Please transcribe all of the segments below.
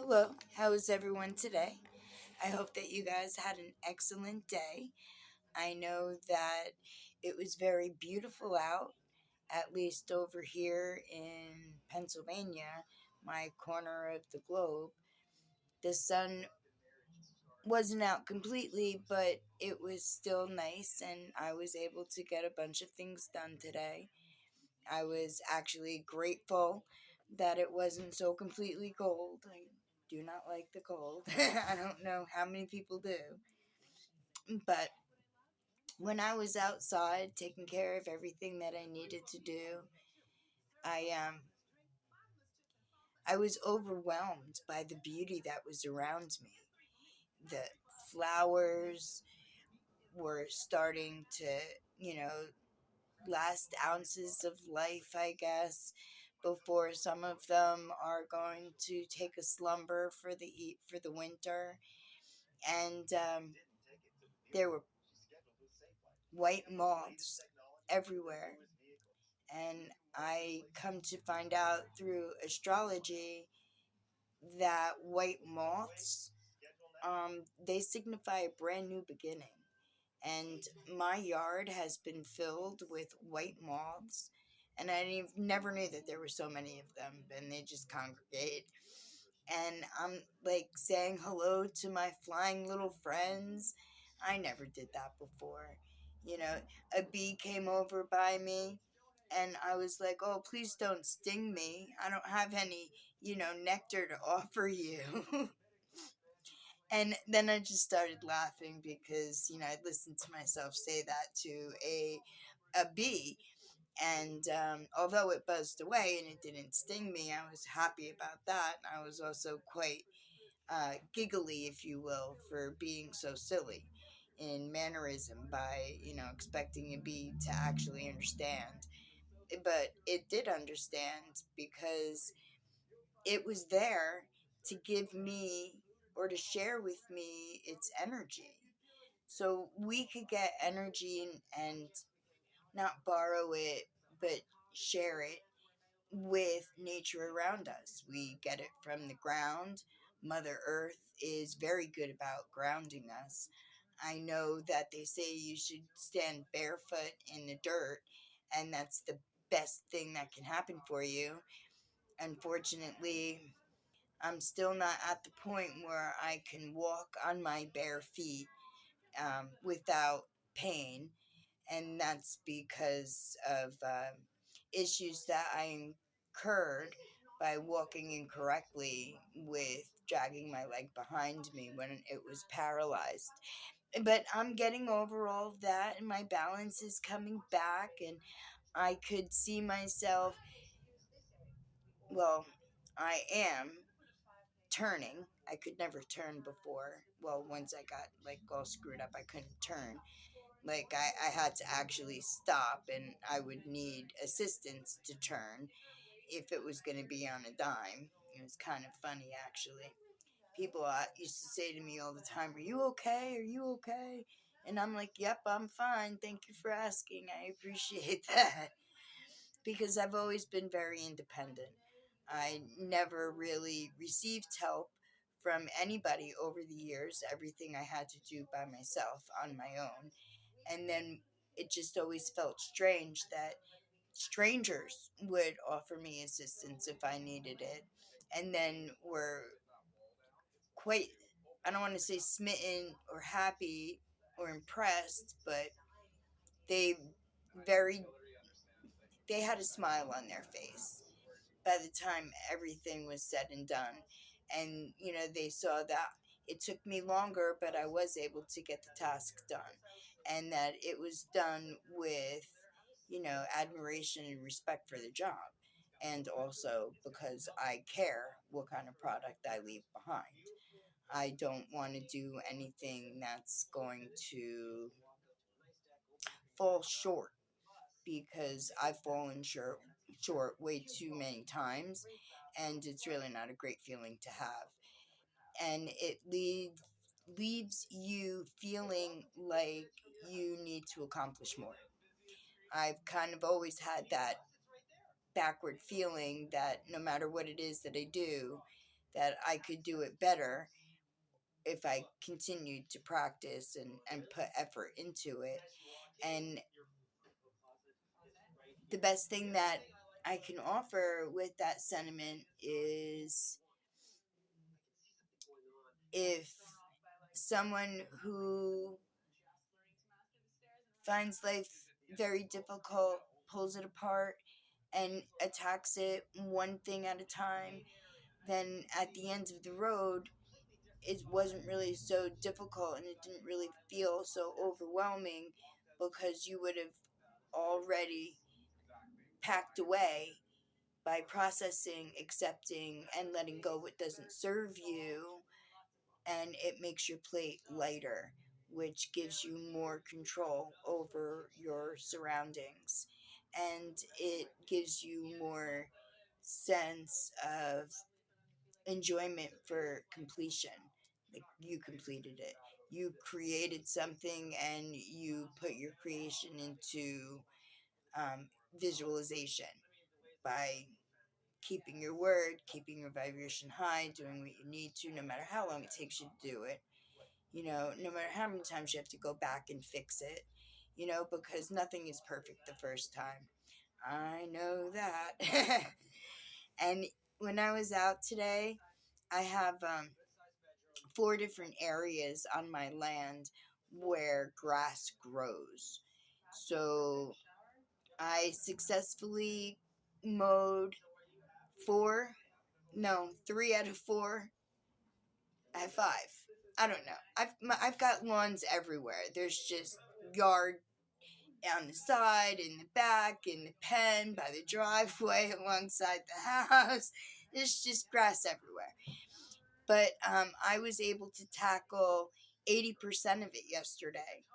Hello, how is everyone today? I hope that you guys had an excellent day. I know that it was very beautiful out, at least over here in Pennsylvania, my corner of the globe. The sun wasn't out completely, but it was still nice, and I was able to get a bunch of things done today. I was actually grateful that it wasn't so completely cold. I do not like the cold. I don't know how many people do. But when I was outside taking care of everything that I needed to do, I I was overwhelmed by the beauty that was around me. The flowers were starting to, you know, last ounces of life, I guess, before some of them are going to take a slumber for the winter. And there were white moths everywhere. And I come to find out through astrology that white moths, they signify a brand new beginning. And my yard has been filled with white moths, and never knew that there were so many of them, and they just congregate. And I'm like saying hello to my flying little friends. I never did that before. You know, a bee came over by me, and I was like, oh, please don't sting me. I don't have any, nectar to offer you. And then I just started laughing because, I'd listened to myself say that to a bee. And although it buzzed away and it didn't sting me, I was happy about that. I was also quite giggly, if you will, for being so silly in mannerism by, expecting a bee to actually understand. But it did understand because it was there to give me or to share with me its energy. So we could get energy and not borrow it, but share it with nature around us. We get it from the ground. Mother Earth is very good about grounding us. I know that they say you should stand barefoot in the dirt, and that's the best thing that can happen for you. Unfortunately, I'm still not at the point where I can walk on my bare feet without pain, and that's because of issues that I incurred by walking incorrectly with dragging my leg behind me when it was paralyzed. But I'm getting over all of that, and my balance is coming back, and I could see myself. Well, I am turning. I could never turn before. Well, once I got like all screwed up, I couldn't turn. Like I had to actually stop, and I would need assistance to turn if it was going to be on a dime. It was kind of funny, actually. People used to say to me all the time, "Are you okay? Are you okay?" And I'm like, "Yep, I'm fine. Thank you for asking. I appreciate that." Because I've always been very independent. I never really received help from anybody over the years. Everything I had to do by myself on my own. And then it just always felt strange that strangers would offer me assistance if I needed it. And then were quite, I don't want to say smitten or happy or impressed, but they very, they had a smile on their face by the time everything was said and done. And, they saw that it took me longer, but I was able to get the task done. And that it was done with, admiration and respect for the job. And also because I care what kind of product I leave behind. I don't want to do anything that's going to fall short because I've fallen short way too many times, and it's really not a great feeling to have. And it leaves you feeling like you need to accomplish more. I've kind of always had that backward feeling that no matter what it is that I do, that I could do it better if I continued to practice and put effort into it. And the best thing that I can offer with that sentiment is, if someone who finds life very difficult pulls it apart and attacks it one thing at a time, then at the end of the road, it wasn't really so difficult and it didn't really feel so overwhelming, because you would have already packed away by processing, accepting, and letting go what doesn't serve you, and it makes your plate lighter, which gives you more control over your surroundings, and it gives you more sense of enjoyment for completion. Like, you completed it, you created something, and you put your creation into visualization by keeping your word, keeping your vibration high, doing what you need to, no matter how long it takes you to do it. No matter how many times you have to go back and fix it, because nothing is perfect the first time. I know that. And when I was out today, I have 4 different areas on my land where grass grows. So I successfully mowed 3 out of 4. I have 5. I don't know. I've got lawns everywhere. There's just yard on the side, in the back, in the pen, by the driveway, alongside the house. There's just grass everywhere. But I was able to tackle 80% of it yesterday,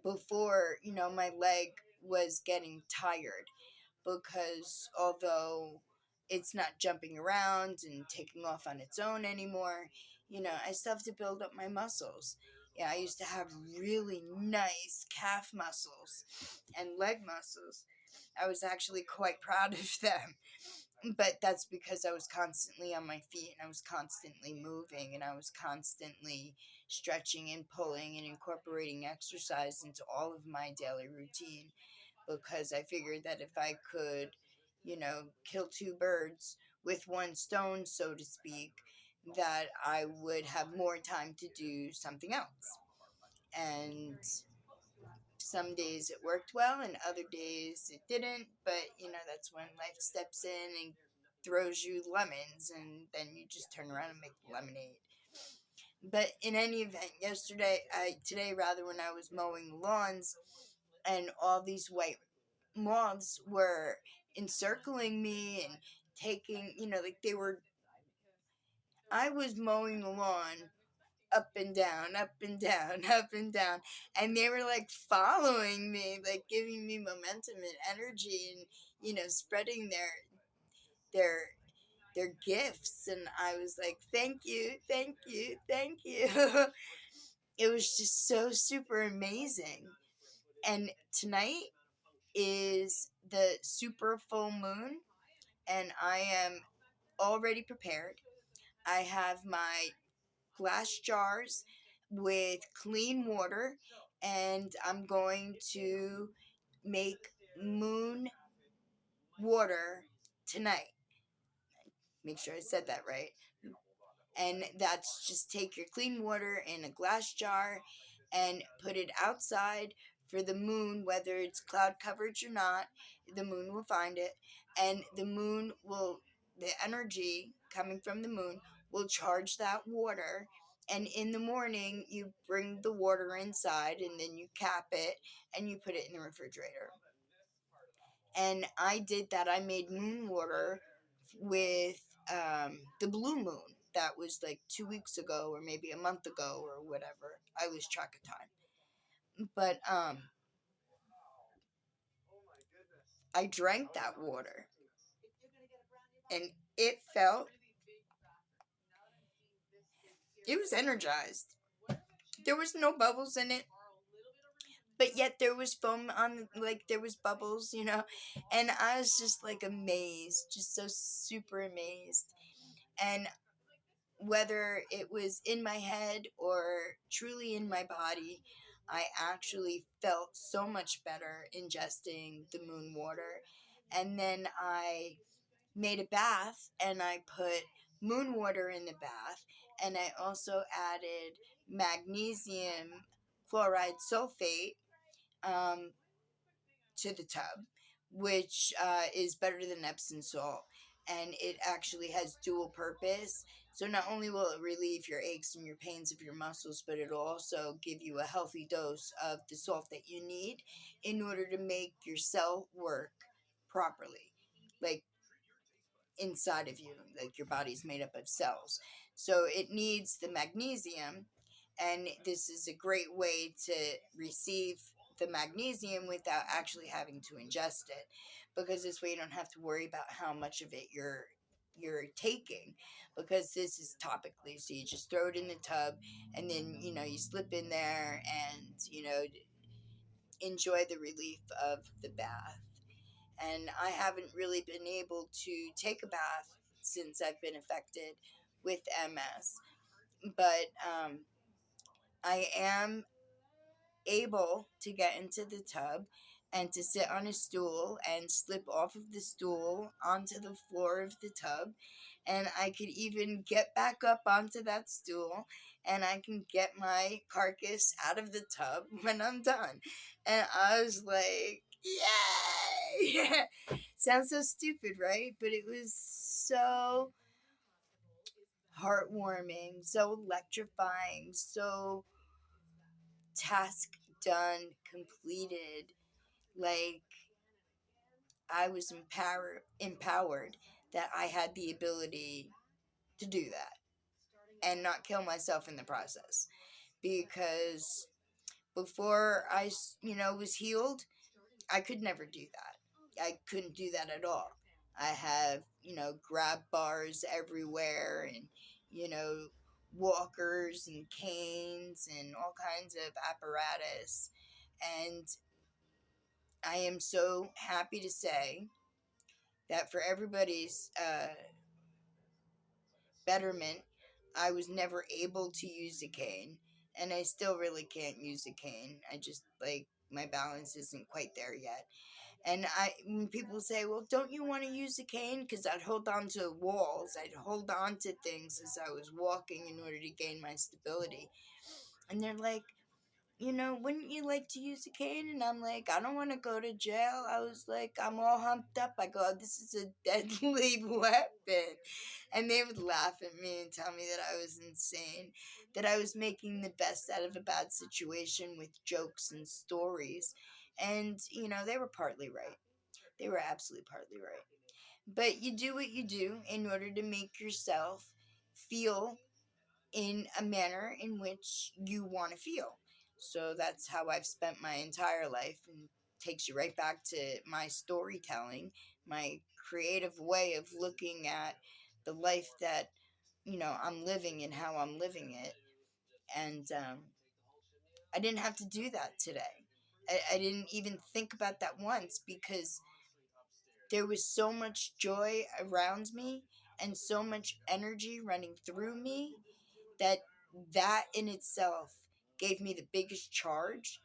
before my leg was getting tired, because although it's not jumping around and taking off on its own anymore, I still have to build up my muscles. Yeah, I used to have really nice calf muscles and leg muscles. I was actually quite proud of them. But that's because I was constantly on my feet, and I was constantly moving, and I was constantly stretching and pulling and incorporating exercise into all of my daily routine, because I figured that if I could, kill 2 birds with one stone, so to speak, that I would have more time to do something else. And some days it worked well, and other days it didn't, but that's when life steps in and throws you lemons, and then you just turn around and make lemonade. But in any event, today rather, when I was mowing the lawns, and all these white moths were encircling me and taking, like they were, I was mowing the lawn up and down, up and down, up and down, and they were like following me, like giving me momentum and energy, and spreading their their gifts, and I was like, thank you, thank you, thank you. It was just so super amazing. And tonight is the super full moon, and I am already prepared. I have my glass jars with clean water, and I'm going to make moon water tonight. Make sure I said that right. And that's just take your clean water in a glass jar and put it outside for the moon, whether it's cloud coverage or not. The moon will find it, and the energy coming from the moon will charge that water. And in the morning, you bring the water inside, and then you cap it and you put it in the refrigerator. And I did that. I made moon water with the blue moon. That was like 2 weeks ago, or maybe a month ago, or whatever. I lose track of time. But I drank that water, and it was energized. There was no bubbles in it, but yet there was foam on, like there was bubbles, and I was just like amazed, just so super amazed. And whether it was in my head or truly in my body, I actually felt so much better ingesting the moon water. And then I made a bath and I put moon water in the bath, and I also added magnesium chloride sulfate um, to the tub, which is better than Epsom salt. And it actually has dual purpose. So not only will it relieve your aches and your pains of your muscles, but it'll also give you a healthy dose of the salt that you need in order to make your cell work properly. Like inside of you, like your body's made up of cells. So it needs the magnesium, and this is a great way to receive the magnesium without actually having to ingest it, because this way you don't have to worry about how much of it you're taking, because this is topically, so you just throw it in the tub, and then you slip in there and enjoy the relief of the bath. And I haven't really been able to take a bath since I've been affected with MS, but I am able to get into the tub and to sit on a stool and slip off of the stool onto the floor of the tub. And I could even get back up onto that stool, and I can get my carcass out of the tub when I'm done. And I was like, yay! Sounds so stupid, right? But it was so heartwarming, so electrifying, so task done, completed. Like I was empowered that I had the ability to do that and not kill myself in the process. Because before I was healed, I could never do that. I couldn't do that at all. I have grab bars everywhere, and, you know, walkers and canes and all kinds of apparatus. And I am so happy to say that for everybody's betterment, I was never able to use a cane, and I still really can't use a cane. I just like my balance isn't quite there yet. And when people say, "Well, don't you want to use a cane?" Because I'd hold on to walls, I'd hold on to things as I was walking in order to gain my stability, and they're like, wouldn't you like to use a cane? And I'm like, I don't want to go to jail. I was like, I'm all humped up. I go, this is a deadly weapon. And they would laugh at me and tell me that I was insane, that I was making the best out of a bad situation with jokes and stories. And, they were partly right. They were absolutely partly right. But you do what you do in order to make yourself feel in a manner in which you want to feel. So that's how I've spent my entire life, and takes you right back to my storytelling, my creative way of looking at the life that I'm living and how I'm living it. And I didn't have to do that today. I didn't even think about that once, because there was so much joy around me and so much energy running through me that that in itself gave me the biggest charge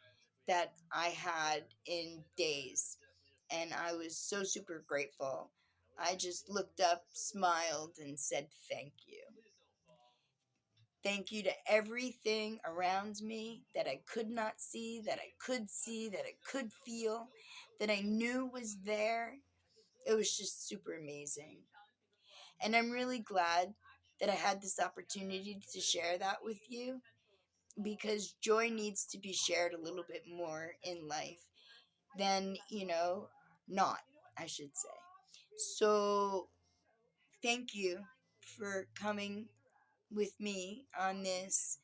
that I had in days. And I was so super grateful. I just looked up, smiled, and said thank you. Thank you to everything around me that I could not see, that I could see, that I could feel, that I knew was there. It was just super amazing. And I'm really glad that I had this opportunity to share that with you, because joy needs to be shared a little bit more in life than, not, I should say. So, thank you for coming with me on this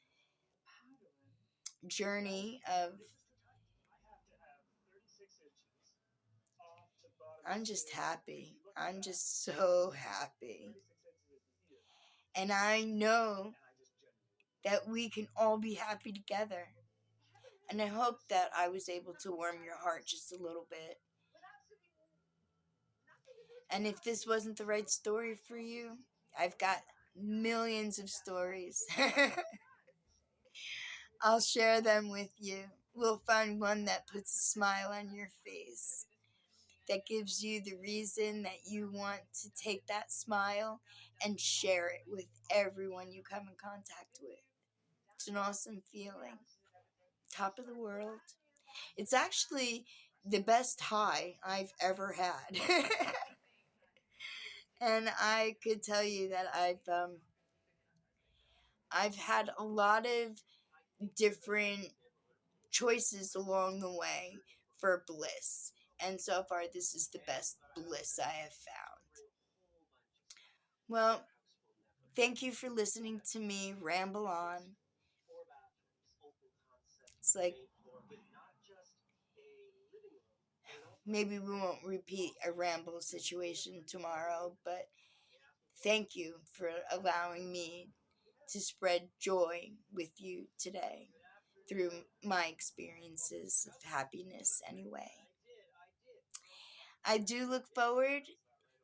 journey of, I'm just happy. I'm just so happy. And I know that we can all be happy together. And I hope that I was able to warm your heart just a little bit. And if this wasn't the right story for you, I've got millions of stories. I'll share them with you. We'll find one that puts a smile on your face, that gives you the reason that you want to take that smile and share it with everyone you come in contact with. It's an awesome feeling. Top of the world. It's actually the best high I've ever had. And I could tell you that I've had a lot of different choices along the way for bliss. And so far, this is the best bliss I have found. Well, thank you for listening to me ramble on. It's like maybe we won't repeat a ramble situation tomorrow, but thank you for allowing me to spread joy with you today through my experiences of happiness anyway. I do look forward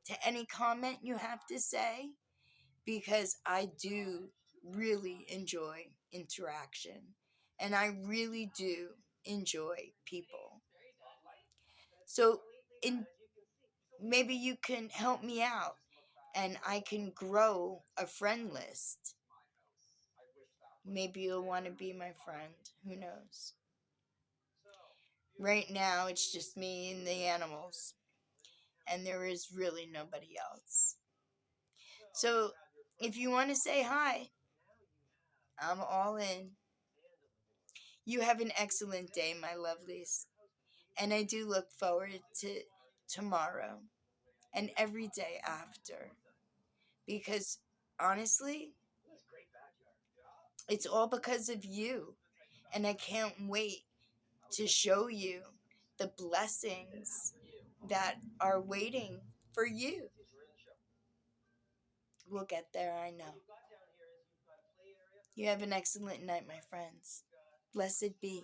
to any comment you have to say because I do really enjoy interaction and I really do enjoy people. So in maybe you can help me out and I can grow a friend list. Maybe you'll want to be my friend. Who knows? Right now, it's just me and the animals, and there is really nobody else. So, if you want to say hi, I'm all in. You have an excellent day, my lovelies, and I do look forward to tomorrow and every day after because honestly, it's all because of you, and I can't wait to show you the blessings that are waiting for you. We'll get there, I know. You have an excellent night, my friends. Blessed be.